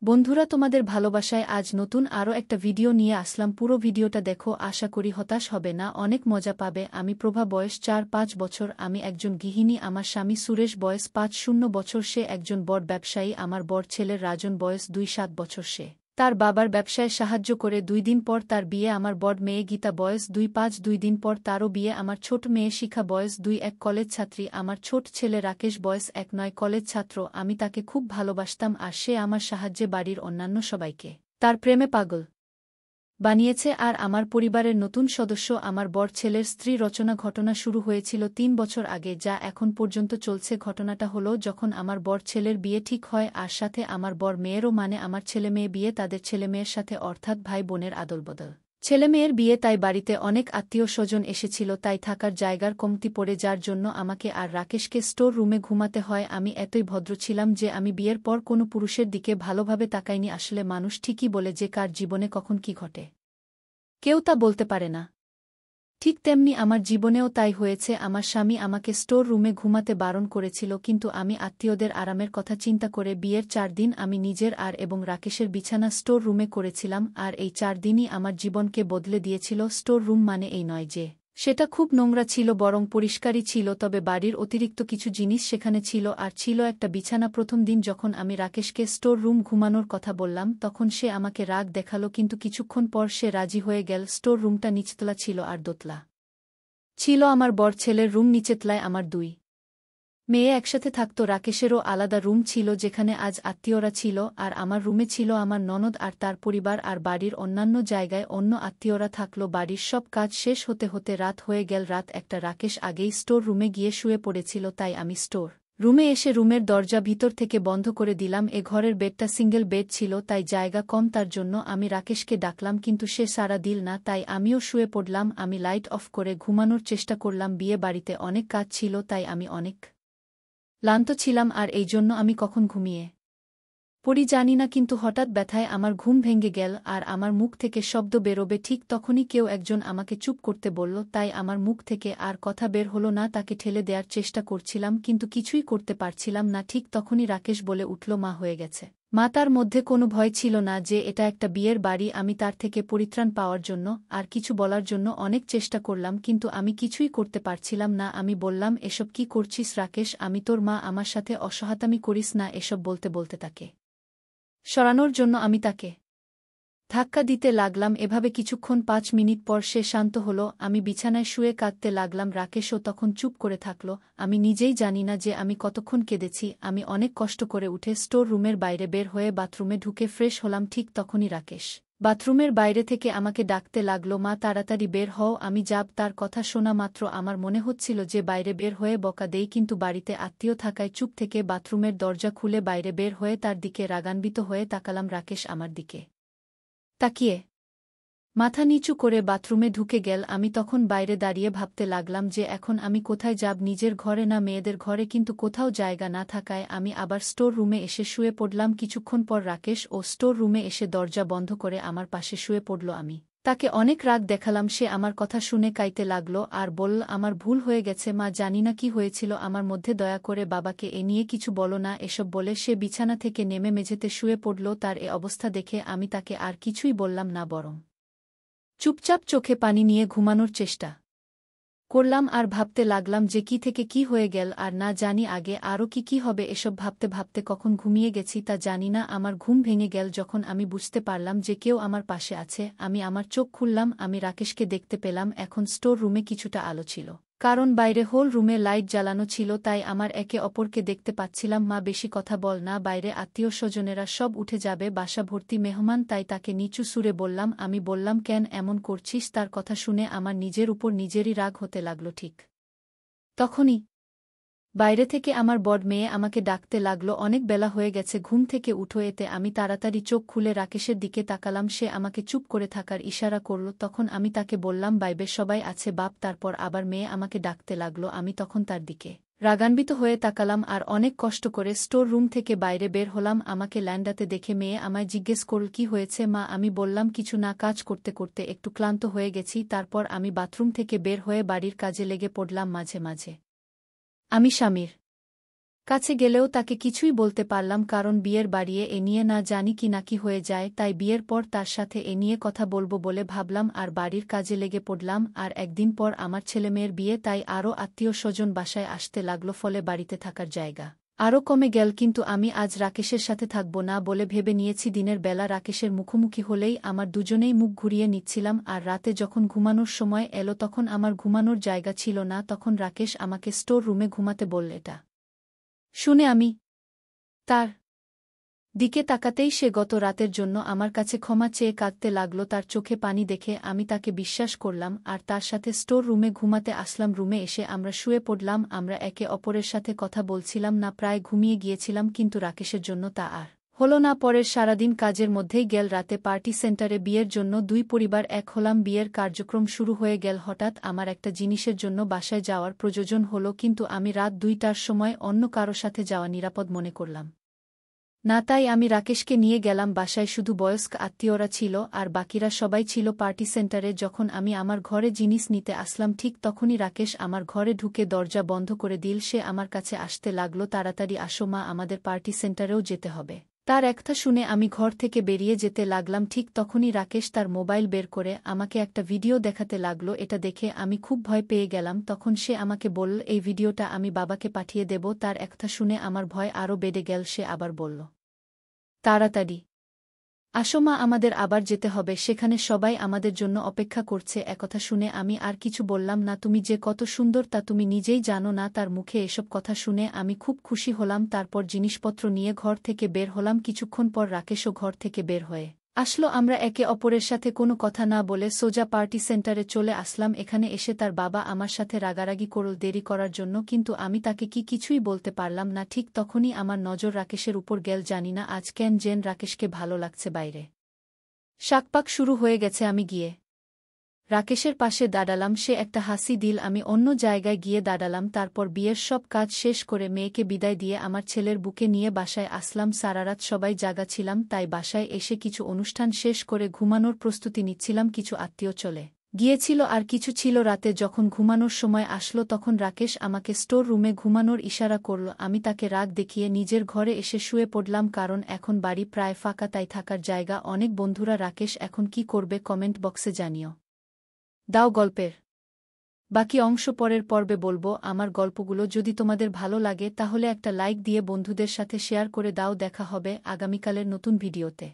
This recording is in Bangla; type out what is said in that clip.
বন্ধুরা, তোমাদের ভালোবাসায় আজ নতুন আরও একটা ভিডিও নিয়ে আসলাম। পুরো ভিডিওটা দেখো, আশা করি হতাশ হবে না, অনেক মজা পাবে। আমি প্রভা, বয়স ৪-৫ বছর। আমি একজন গৃহিণী। আমার স্বামী সুরেশ, বয়স ৫-০ বছর। সে একজন বড় ব্যবসায়ী। আমার বড় ছেলের রাজন, বয়স ২-৭ বছর। সে তার বাবার ব্যবসায় সাহায্য করে। ২ দিন পর তার বিয়ে। আমার বড় মেয়ে গীতা, বয়স ২-৫। ২ দিন পর তারও বিয়ে। আমার ছোট মেয়ে শিখা, বয়স ২-১, কলেজ ছাত্রী। আমার ছোট ছেলে রাকেশ, বয়স ১-৯, কলেজ ছাত্র। আমি তাকে খুব ভালোবাসতাম আর সে আমার সাহায্যে বাড়ির অন্যান্য সবাইকে তার প্রেমে পাগল বানিয়েছে। আর আমার পরিবারের নতুন সদস্য আমার বড় ছেলের স্ত্রী রচনা। ঘটনা শুরু হয়েছিল ৩ বছর আগে, যা এখন পর্যন্ত চলছে। ঘটনাটা হলো, যখন আমার বড় ছেলের বিয়ে ঠিক হয় আর সাথে আমার বড় মেয়েরও, মানে আমার ছেলেমেয়ে বিয়ে, তাদের ছেলেমেয়ের সাথে, অর্থাৎ ভাই বোনের আদলবদল ছেলেমেয়ের বিয়ে। তাই বাড়িতে অনেক আত্মীয় স্বজন এসেছিল। তাই থাকার জায়গার কমতি পড়ে, যার জন্য আমাকে আর রাকেশকে স্টোর রুমে ঘুমাতে হয়। আমি এতই ভদ্র ছিলাম যে আমি বিয়ের পর কোনো পুরুষের দিকে ভালোভাবে তাকাইনি। আসলে মানুষ ঠিকই বলে যে কার জীবনে কখন কি ঘটে কেউ তা বলতে পারে না। ঠিক তেমনি আমার জীবনেও তাই হয়েছে। আমার স্বামী আমাকে স্টোর রুমে ঘুমাতে বারণ করেছিল, কিন্তু আমি আত্মীয়দের আরামের কথা চিন্তা করে বিয়ের ৪ দিন আমি নিজের এবং রাকেশের বিছানা স্টোর রুমে করেছিলাম। আর এই ৪ দিনই আমার জীবনকে বদলে দিয়েছিল। স্টোর রুম মানে এই নয় যে সেটা খুব নোংরা ছিল, বরং পরিষ্কারই ছিল। তবে বাড়ির অতিরিক্ত কিছু জিনিস সেখানে ছিল, আর ছিল একটা বিছানা। প্রথম দিন যখন আমি রাকেশকে স্টোর রুম ঘুমানোর কথা বললাম, তখন সে আমাকে রাগ দেখালো, কিন্তু কিছুক্ষণ পর সে রাজি হয়ে গেল। স্টোর রুমটা নিচতলা ছিল আর দোতলা ছিল আমার বড় ছেলের রুম। নিচেতলায় আমার ২ মেয়ে একসাথে থাকত। রাকেশেরও আলাদা রুম ছিল, যেখানে আজ আত্মীয়রা ছিল। আর আমার রুমে ছিল আমার ননদ আর তার পরিবার, আর বাড়ির অন্যান্য জায়গায় অন্য আত্মীয়রা থাকল। বাড়ির সব কাজ শেষ হতে হতে রাত হয়ে গেল। রাত ১টা। রাকেশ আগেই স্টোর রুমে গিয়ে শুয়ে পড়েছিল, তাই আমি স্টোর রুমে এসে রুমের দরজা ভিতর থেকে বন্ধ করে দিলাম। এ ঘরের বেডটা সিঙ্গেল বেড ছিল, তাই জায়গা কম। তার জন্য আমি রাকেশকে ডাকলাম, কিন্তু সে সাড়া দিল না। তাই আমিও শুয়ে পড়লাম। আমি লাইট অফ করে ঘুমানোর চেষ্টা করলাম। বিয়ে বাড়িতে অনেক কাজ ছিল, তাই আমি অনেক ক্লান্ত ছিলাম, আর এই জন্য আমি কখন ঘুমিয়ে পড়ি জানি না, কিন্তু হঠাৎ ব্যথায় আমার ঘুম ভেঙে গেল আর আমার মুখ থেকে শব্দ বেরোবে। ঠিক তখনই কেউ একজন আমাকে চুপ করতে বলল, তাই আমার মুখ থেকে আর কথা বের হলো না। তাকে ঠেলে দেওয়ার চেষ্টা করছিলাম, কিন্তু কিছুই করতে পারছিলাম না। ঠিক তখনই রাকেশ বলে উঠল, মা হয়ে গেছে। মা তার মধ্যে কোনো ভয় ছিল না যে এটা একটা বিয়ের বাড়ি। আমি তার থেকে পরিত্রাণ পাওয়ার জন্য আর কিছু বলার জন্য অনেক চেষ্টা করলাম, কিন্তু আমি কিছুই করতে পারছিলাম না। আমি বললাম, এসব কি করছিস রাকেশ? আমি তোর মা, আমার সাথে অসহায়তামি করিস না। এসব বলতে বলতে তাকে সরানোর জন্য আমি তাকে ধাক্কা দিতে লাগলাম। এভাবে কিছুক্ষণ ৫ মিনিট পর সে শান্ত হল। আমি বিছানায় শুয়ে কাঁদতে লাগলাম। রাকেশও তখন চুপ করে থাকল। আমি নিজেই জানি না যে আমি কতক্ষণ কেঁদেছি। আমি অনেক কষ্ট করে উঠে স্টোর রুমের বাইরে বের হয়ে বাথরুমে ঢুকে ফ্রেশ হলাম। ঠিক তখনই রাকেশ বাথরুমের বাইরে থেকে আমাকে ডাকতে লাগল, মা তাড়াতাড়ি বের হও। আমি যাব। তার কথা শোনা মাত্র আমার মনে হচ্ছিল যে বাইরে বের হয়ে বকা দেই, কিন্তু বাড়িতে আত্মীয় থাকায় চুপ থেকে বাথরুমের দরজা খুলে বাইরে বের হয়ে তার দিকে রাগান্বিত হয়ে তাকালাম। রাকেশ আমার দিকে তাকিয়ে মাথা নিচু করে বাথরুমে ঢুকে গেল। আমি তখন বাইরে দাঁড়িয়ে ভাবতে লাগলাম যে এখন আমি কোথায় যাব? নিজের ঘরে না মেয়েদের ঘরে? কিন্তু কোথাও জায়গা না থাকায় আমি আবার স্টোর রুমে এসে শুয়ে পড়লাম। কিছুক্ষণ পর রাকেশ ও স্টোর রুমে এসে দরজা বন্ধ করে আমার পাশে শুয়ে পড়ল। আমি তাকে অনেক রাগ দেখালাম। সে আমার কথা শুনে কাইতে লাগল আর বলল, আমার ভুল হয়ে গেছে মা, জানি না কি হয়েছিল আমার মধ্যে, দয়া করে বাবাকে এ নিয়ে কিছু বলো না। এসব বলে সে বিছানা থেকে নেমে মেঝেতে শুয়ে পড়ল। তার এ অবস্থা দেখে আমি তাকে আর কিছুই বললাম না, বরং চুপচাপ চোখে পানি নিয়ে ঘুমানোর চেষ্টা করলাম। আর ভাবতে লাগলাম যে কি থেকে কি হয়ে গেল, আর না জানি আগে আরও কি কি হবে। এসব ভাবতে ভাবতে কখন ঘুমিয়ে গেছি তা জানি না। আমার ঘুম ভেঙে গেল যখন আমি বুঝতে পারলাম যে কেউ আমার পাশে আছে। আমি আমার চোখ খুললাম। আমি রাকেশকে দেখতে পেলাম। এখন স্টোর রুমে কিছুটা আলো ছিল, কারণ বাইরে হোল রুমে লাইট জ্বালানো ছিল, তাই আমার একে অপরকে দেখতে পাচ্ছিলাম। মা, বেশি কথা বল না, বাইরে আত্মীয় স্বজনেরা সব উঠে যাবে, বাসা ভর্তি মেহমান। তাই তাকে নিচু সুরে বললাম। আমি বললাম, কেন এমন করছিস? তার কথা শুনে আমার নিজের উপর নিজেরই রাগ হতে লাগল। ঠিক তখনই বাইরে থেকে আমার বড় মেয়ে আমাকে ডাকতে লাগল, অনেক বেলা হয়ে গেছে, ঘুম থেকে উঠো। এতে আমি তাড়াতাড়ি চোখ খুলে রাকেশের দিকে তাকালাম। সে আমাকে চুপ করে থাকার ইশারা করল। তখন আমি তাকে বললাম, বাইবে সবাই আছে বাপ। তারপর আবার মেয়ে আমাকে ডাকতে লাগল। আমি তখন তার দিকে রাগান্বিত হয়ে তাকালাম আর অনেক কষ্ট করে স্টোর রুম থেকে বাইরে বের হলাম। আমাকে ল্যান্ডাতে দেখে মেয়ে আমায় জিজ্ঞেস করল, কি হয়েছে মা? আমি বললাম, কিছু না, কাজ করতে করতে একটু ক্লান্ত হয়ে গেছি। তারপর আমি বাথরুম থেকে বের হয়ে বাড়ির কাজে লেগে পড়লাম। মাঝে মাঝে আমি স্বামীর কাছে গেলেও তাকে কিছুই বলতে পারলাম কারণ বিয়ের বাড়িয়ে এ নিয়ে না জানি কি না কি হয়ে যায়, তাই বিয়ের পর তার সাথে এ নিয়ে কথা বলবো বলে ভাবলাম আর বাড়ির কাজে লেগে পড়লাম। আর একদিন পর আমার ছেলেমেয়ের বিয়ে, তাই আরও আত্মীয় স্বজন বাসায় আসতে লাগলো, ফলে বাড়িতে থাকার জায়গা আরও কমে গেল। কিন্তু আমি আজ রাকেশের সাথে থাকব না বলে ভেবে নিয়েছি। দিনের বেলা রাকেশের মুখোমুখি হলেই আমার দুজনেই মুখ ঘুরিয়ে নিচ্ছিলাম, আর রাতে যখন ঘুমানোর সময় এলো তখন আমার ঘুমানোর জায়গা ছিল না। তখন রাকেশ আমাকে স্টোর রুমে ঘুমাতে বলল। এটা শুনে আমি তার দিকে তাকাতেই সে গত রাতের জন্য আমার কাছে ক্ষমা চেয়ে কাঁদতে লাগল। তার চোখে পানি দেখে আমি তাকে বিশ্বাস করলাম আর তার সাথে স্টোর রুমে ঘুমাতে আসলাম। রুমে এসে আমরা শুয়ে পড়লাম। আমরা একে অপরের সাথে কথা বলছিলাম না, প্রায় ঘুমিয়ে গিয়েছিলাম, কিন্তু রাকেশের জন্য তা আর হলো না। পরের সারাদিন কাজের মধ্যেই গেল। রাতে পার্টি সেন্টারে বিয়ের জন্য দুই পরিবার এক হলাম। বিয়ের কার্যক্রম শুরু হয়ে গেল। হঠাৎ আমার একটা জিনিসের জন্য বাসায় যাওয়ার প্রয়োজন হলো, কিন্তু আমি রাত 2টার সময় অন্য কারো সাথে যাওয়া নিরাপদ মনে করলাম না, তাই আমি রাকেশকে নিয়ে গেলাম বাসায়। শুধু বয়স্ক আত্মীয়রা ছিল আর বাকিরা সবাই ছিল পার্টি সেন্টারে। যখন আমি আমার ঘরে জিনিস নিতে আসলাম ঠিক তখনই রাকেশ আমার ঘরে ঢুকে দরজা বন্ধ করে দিল। সে আমার কাছে আসতে লাগল, তাড়াতাড়ি আসো মা, আমাদের পার্টি সেন্টারেও যেতে হবে। তার একটা শুনে আমি ঘর থেকে বেরিয়ে যেতে লাগলাম। ঠিক তখনই রাকেশ তার মোবাইল বের করে আমাকে একটা ভিডিও দেখাতে লাগল। এটা দেখে আমি খুব ভয় পেয়ে গেলাম। তখন সে আমাকে বলল এই ভিডিওটা আমি বাবাকে পাঠিয়ে দেব। তার একটা শুনে আমার ভয় আরও বেড়ে গেল। সে আবার বলল তাড়াতাড়ি আসো মা, আমাদের আবার যেতে হবে, সেখানে সবাই আমাদের জন্য অপেক্ষা করছে। একথা শুনে আমি আর কিছু বললাম না। তুমি যে কত সুন্দর তা তুমি নিজেই জানো না। তার মুখে এসব কথা শুনে আমি খুব খুশি হলাম। তারপর জিনিসপত্র নিয়ে ঘর থেকে বের হলাম। কিছুক্ষণ পর রাকেশও ঘর থেকে বের হয়ে আসলো। আমরা একে অপরের সাথে কোনো কথা না বলে সোজা পার্টি সেন্টারে চলে আসলাম। এখানে এসে তার বাবা আমার সাথে রাগারাগি করল দেরি করার জন্য, কিন্তু আমি তাকে কিছুই বলতে পারলাম না। ঠিক তখনই আমার নজর রাকেশের উপর গেল। জানি না আজ কেন জেন রাকেশকে ভালো লাগছে। বাইরে শাকপাক শুরু হয়ে গেছে। আমি গিয়ে রাকেশের পাশে দাঁড়ালাম। সে একটা হাসি দিল। আমি অন্য জায়গায় গিয়ে দাঁড়ালাম। তারপর বিয়ের সব কাজ শেষ করে মেয়েকে বিদায় দিয়ে আমার ছেলের বুকে নিয়ে বাসায় আসলাম। সারারাত সবাই জাগা ছিলাম, তাই বাসায় এসে কিছু অনুষ্ঠান শেষ করে ঘুমানোর প্রস্তুতি নিচ্ছিলাম। কিছু আত্মীয় চলে গিয়েছিল আর কিছু ছিল। রাতে যখন ঘুমানোর সময় আসলো তখন রাকেশ আমাকে স্টোর রুমে ঘুমানোর ইশারা করল। আমি তাকে রাগ দেখিয়ে নিজের ঘরে এসে শুয়ে পড়লাম, কারণ এখন বাড়ি প্রায় ফাঁকা, তাই থাকার জায়গা অনেক। বন্ধুরা, রাকেশ এখন কি করবে কমেন্ট বক্সে জানিও দাও। গল্পের বাকি অংশ পরের পর্বে বলবো। আমার গল্পগুলো যদি তোমাদের ভালো লাগে তাহলে একটা লাইক দিয়ে বন্ধুদের সাথে শেয়ার করে দাও। দেখা হবে আগামীকালের নতুন ভিডিওতে।